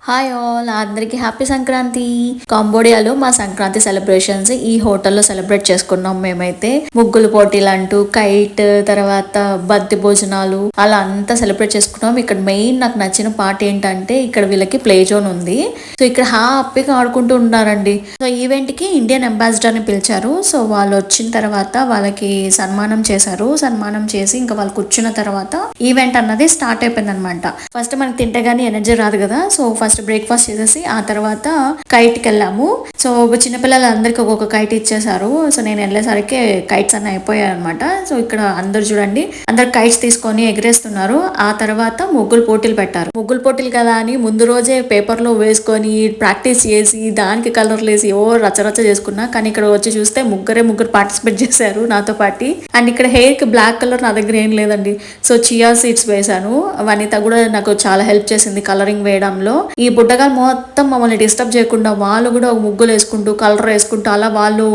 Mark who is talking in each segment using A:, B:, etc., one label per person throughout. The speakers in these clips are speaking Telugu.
A: హాయ్ ఆల్ అందరికీ హ్యాపీ సంక్రాంతి. కాంబోడియాలో మా సంక్రాంతి సెలబ్రేషన్స్ ఈ హోటల్లో సెలబ్రేట్ చేసుకున్నాం. మేమైతే ముగ్గులు పోటీలు అంటూ కైట్ తర్వాత బంతి భోజనాలు అలా అంతా సెలబ్రేట్ చేసుకున్నాం. ఇక్కడ మెయిన్ నాకు నచ్చిన పార్ట్ ఏంటంటే ఇక్కడ వీళ్ళకి ప్లే జోన్ ఉంది. సో ఇక్కడ హ్యాపీగా ఆడుకుంటూ ఉన్నారండి. సో ఈవెంట్ కి ఇండియన్ అంబాసిడర్ ని పిలిచారు. సో వాళ్ళు వచ్చిన తర్వాత వాళ్ళకి సన్మానం చేశారు. సన్మానం చేసి ఇంకా వాళ్ళు కూర్చున్న తర్వాత ఈవెంట్ అన్నది స్టార్ట్ అయిపోయింది అనమాట. ఫస్ట్ మనకి తింటే గానీ ఎనర్జీ రాదు కదా. సో ఫస్ట్ బ్రేక్ఫాస్ట్ చేసేసి ఆ తర్వాత కైట్కి వెళ్ళాము. సో చిన్నపిల్లలందరికీ ఒక్కొక్క కైట్ ఇచ్చేసారు. సో నేను వెళ్ళేసరికి కైట్స్ అన్నీ అయిపోయాయి అనమాట. సో ఇక్కడ అందరు చూడండి, అందరు కైట్స్ తీసుకొని ఎగరేస్తున్నారు. ఆ తర్వాత ముగ్గులు పోటీలు పెట్టారు. ముగ్గులు పోటీలు కదా అని ముందు రోజే పేపర్ లో వేసుకొని ప్రాక్టీస్ చేసి దానికి కలర్లు వేసి రచ్చరచ్చ చేసుకున్నా. కానీ ఇక్కడ వచ్చి చూస్తే ముగ్గురు పార్టిసిపేట్ చేశారు నాతో పాటు. అండ్ ఇక్కడ హెయిర్ కి బ్లాక్ కలర్ నా దగ్గర ఏం లేదండి. సో చియా సీడ్స్ వేసాను. వనిత కూడా నాకు చాలా హెల్ప్ చేసింది కలరింగ్ వేయడంలో. ఈ బుడ్డగా మొత్తం మమ్మల్ని డిస్టర్బ్ చేయకుండా వాళ్ళు కూడా ముగ్గులు వేసుకుంటూ కలర్ వేసుకుంటూ అలా వాళ్ళు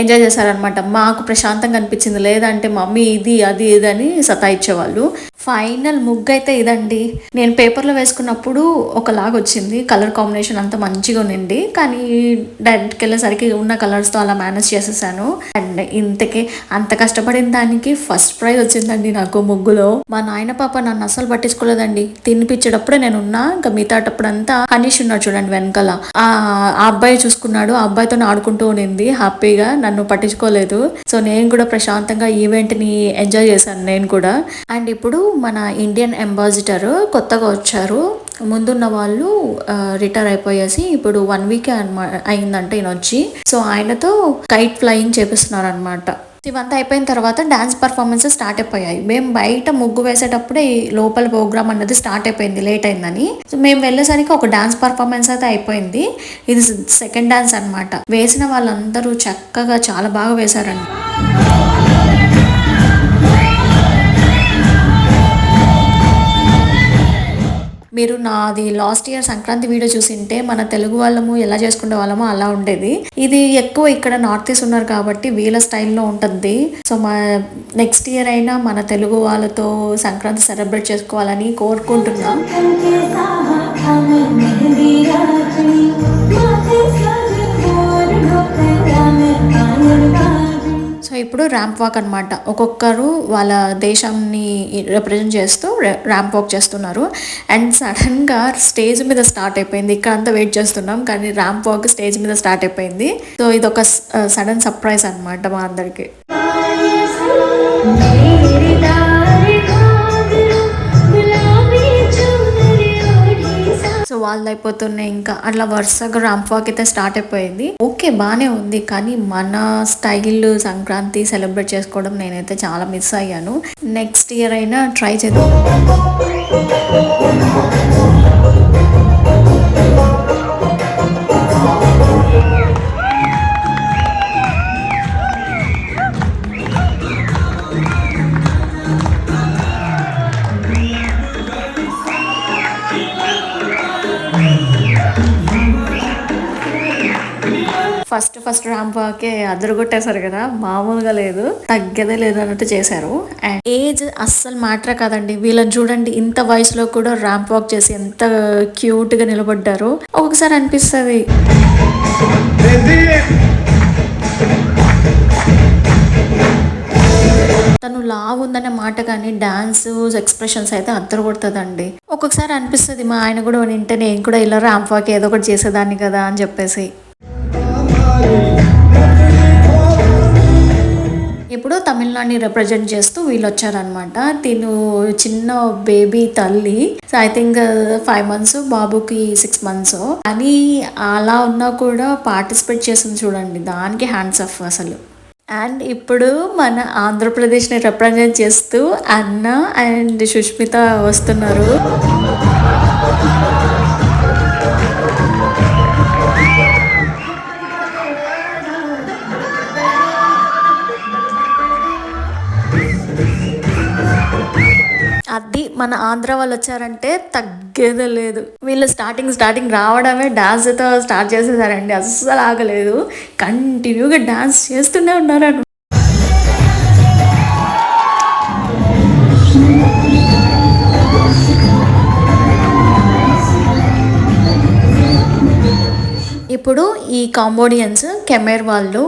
A: ఎంజాయ్ చేశారనమాట. మాకు ప్రశాంతంగా అనిపించింది. లేదంటే మమ్మీ ఇది అది ఇది అని సతాయిచ్చేవాళ్ళు. ఫైనల్ ముగ్గు అయితే ఇదండి. నేను పేపర్లో వేసుకున్నప్పుడు ఒకలాగా వచ్చింది. కలర్ కాంబినేషన్ అంతా మంచిగా ఉండింది. కానీ డైరెక్ట్కి వెళ్ళేసరికి ఉన్న కలర్స్తో అలా మేనేజ్ చేసేసాను. అండ్ ఇంతకే అంత కష్టపడిన దానికి ఫస్ట్ ప్రైజ్ వచ్చిందండి నాకు ముగ్గులో. మా నాయన పాప నన్ను అస్సలు పట్టించుకోలేదండి. తినిపించేటప్పుడే నేను ఉన్నా. ఇంకా మిగతాటప్పుడు అంతా హనీష్ ఉన్నాడు చూడండి వెనకాల. ఆ అబ్బాయి చూసుకున్నాడు. ఆ అబ్బాయితో ఆడుకుంటూ ఉండింది హ్యాపీగా. నన్ను పట్టించుకోలేదు. సో నేను కూడా ప్రశాంతంగా ఈవెంట్ ని ఎంజాయ్ చేశాను నేను కూడా. అండ్ ఇప్పుడు మన ఇండియన్ అంబాసిడర్ కొత్తగా వచ్చారు. ముందున్న వాళ్ళు రిటైర్ అయిపోయేసి ఇప్పుడు 1 వీక్ అయిందంట ఈయన వచ్చి. సో ఆయనతో కైట్ ఫ్లయింగ్ చేపిస్తున్నారు అనమాట. ఇవంతా అయిపోయిన తర్వాత డాన్స్ పర్ఫార్మెన్సెస్ స్టార్ట్ అయిపోయాయి. మేము బయట ముగ్గు వేసేటప్పుడే లోపల ప్రోగ్రామ్ అన్నది స్టార్ట్ అయిపోయింది లేట్ అయిందని. సో మేము వెళ్ళేసరికి ఒక డాన్స్ పర్ఫార్మెన్స్ అయితే అయిపోయింది. ఇది సెకండ్ డాన్స్ అనమాట. వేసిన వాళ్ళందరూ చక్కగా చాలా బాగా వేశారండి. మీరు నాది లాస్ట్ ఇయర్ సంక్రాంతి వీడియో చూసింటే మన తెలుగు వాళ్ళము ఎలా చేసుకునే వాళ్ళమో అలా ఉండేది. ఇది ఎక్కువ ఇక్కడ నార్త్ ఈస్ట్ ఉన్నారు కాబట్టి వీళ్ళ స్టైల్లో ఉంటుంది. సో మా నెక్స్ట్ ఇయర్ అయినా మన తెలుగు వాళ్ళతో సంక్రాంతి సెలబ్రేట్ చేసుకోవాలని కోరుకుంటున్నా. సో ఇప్పుడు ర్యాంప్ వాక్ అనమాట. ఒక్కొక్కరు వాళ్ళ దేశాన్ని రిప్రజెంట్ చేస్తూ ర్యాంప్ వాక్ చేస్తున్నారు. అండ్ సడన్గా స్టేజ్ మీద స్టార్ట్ అయిపోయింది. ఇక్కడ అంతా వెయిట్ చేస్తున్నాం కానీ ర్యాంప్ వాక్ స్టేజ్ మీద స్టార్ట్ అయిపోయింది. సో ఇది ఒక సడన్ సర్ప్రైజ్ అనమాట మా అందరికి. సో వాళ్ళు అయిపోతున్నాయి. ఇంకా అట్లా వరుసగా ర్యాంప్ వాక్ అయితే స్టార్ట్ అయిపోయింది. ఓకే బానే ఉంది. కానీ మన స్టైల్ సంక్రాంతి సెలబ్రేట్ చేసుకోవడం నేనైతే చాలా మిస్ అయ్యాను. నెక్స్ట్ ఇయర్ అయినా ట్రై చేద్దాం. ఫస్ట్ ర్యాంప్ వాకే అదరగొట్టేశారు కదా, మామూలుగా లేదు, తగ్గేదే లేదు అన్నట్టు చేశారు. అండ్ ఏజ్ అస్సలు మ్యాటర్ కాదండి. వీళ్ళని చూడండి, ఇంత వయసులో కూడా ర్యాంప్ వాక్ చేసి ఎంత క్యూట్ గా నిలబడ్డారు. ఒక్కొక్కసారి అనిపిస్తుంది తను లావు ఉందనే మాట కానీ డాన్స్ ఎక్స్ప్రెషన్స్ అయితే అద్దరు కొడుతుందండి. ఒక్కొక్కసారి అనిపిస్తుంది మా ఆయన కూడా వింటే నేను కూడా ఇలా ర్యాంప్ వాక్ ఏదో ఒకటి చేసేదాన్ని కదా అని చెప్పేసి. ఇప్పుడు తమిళనాడుని రిప్రజెంట్ చేస్తూ వీళ్ళు వచ్చారనమాట. తిను చిన్న బేబీ తల్లి. సో ఐ థింక్ 5 months, బాబుకి 6 months. అని అలా ఉన్నా కూడా పార్టిసిపేట్ చేసింది చూడండి, దానికి హ్యాండ్స్ ఆఫ్ అసలు. అండ్ ఇప్పుడు మన ఆంధ్రప్రదేశ్ని రిప్రజెంట్ చేస్తూ అన్న అండ్ సుష్మిత వస్తున్నారు. అది మన ఆంధ్ర వాళ్ళు వచ్చారంటే తగ్గేదే లేదు. వీళ్ళు స్టార్టింగ్ రావడమే డాన్స్తో స్టార్ట్ చేసేసారండి. అస్సలు ఆగలేదు, కంటిన్యూగా డాన్స్ చేస్తూనే ఉన్నారు. ఇప్పుడు ఈ కాంబోడియన్స్ కెమెర్ వాళ్ళు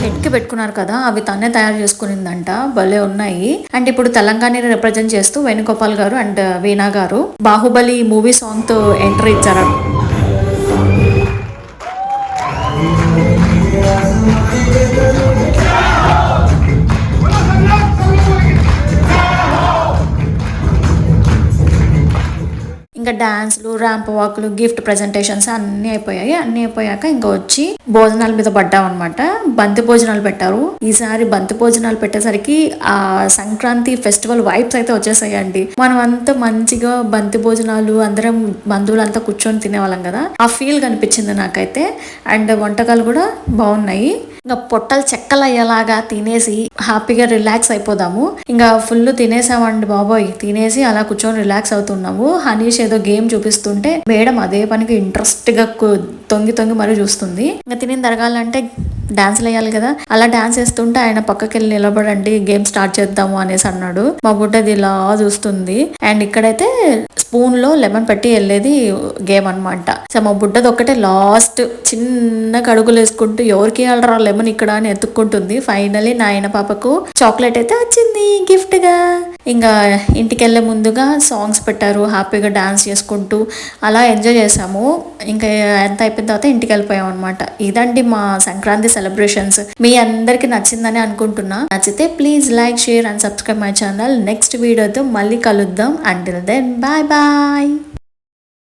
A: హెడ్కి పెట్టుకున్నారు కదా, అవి తనే తయారు చేసుకునిందంట. భలే ఉన్నాయి. అండ్ ఇప్పుడు తెలంగాణని రిప్రజెంట్ చేస్తూ వేణుగోపాల్ గారు అండ్ వీణా గారు బాహుబలి మూవీ సాంగ్ తో ఎంట్రీ ఇచ్చారు. ఇంకా డాన్స్లు, ర్యాంప్ వాక్లు, గిఫ్ట్ ప్రెజెంటేషన్స్ అన్నీ అయిపోయాయి. అన్నీ అయిపోయాక ఇంకా వచ్చి భోజనాల మీద పడ్డామన్నమాట. బంతి భోజనాలు పెట్టారు. ఈసారి బంతి భోజనాలు పెట్టేసరికి ఆ సంక్రాంతి ఫెస్టివల్ వైబ్స్ అయితే వచ్చేసాయండి. మనం అంతా మంచిగా బంతి భోజనాలు అందరం బంధువులంతా కూర్చొని తినేవాళ్ళం కదా, ఆ ఫీల్ కనిపించింది నాకైతే. అండ్ వంటకాలు కూడా బాగున్నాయి. ఇంకా పొట్టలు చెక్కలు అయ్యేలాగా తినేసి హ్యాపీగా రిలాక్స్ అయిపోదాము. ఇంకా ఫుల్ తినేసామండి బాబోయ్. తినేసి అలా కూర్చొని రిలాక్స్ అవుతున్నాము. హనీష్ ఏదో గేమ్ చూపిస్తుంటే మేడం అదే పనికి ఇంట్రెస్ట్ గా తొంగి తొంగి మరీ చూస్తుంది. ఇంకా తిని తరగాలంటే డాన్స్లు వేయాలి కదా, అలా డాన్స్ వేస్తుంటే ఆయన పక్కకి వెళ్ళి నిలబడండి గేమ్ స్టార్ట్ చేద్దాము అనేసి అన్నాడు. మా బుడ్డది ఇలా చూస్తుంది. అండ్ ఇక్కడైతే స్పూన్ లో లెమన్ పెట్టి వెళ్ళేది గేమ్ అనమాట. సో మా బుడ్డది ఒక్కటే లాస్ట్ చిన్న కడుగులు వేసుకుంటూ ఎవరికి వెళ్ళరా లెమన్ ఇక్కడ అని ఎత్తుక్కుంటుంది. ఫైనలీ నా ఆయన పాపకు చాక్లెట్ అయితే వచ్చింది గిఫ్ట్ గా. ఇంకా ఇంటికి వెళ్ళే ముందుగా సాంగ్స్ పెట్టారు. హ్యాపీగా డాన్స్ చేసుకుంటూ అలా ఎంజాయ్ చేసాము. ఇంకా ఎంత అయిపోయిన తర్వాత ఇంటికి వెళ్ళిపోయాం అనమాట. ఇదండి మా సంక్రాంతి సెలబ్రేషన్స్. మీ అందరికి నచ్చిందని అనుకుంటున్నా. నచ్చితే please like, share and subscribe my channel. Next వీడియోతో మళ్ళీ కలుద్దాం. Until then bye bye.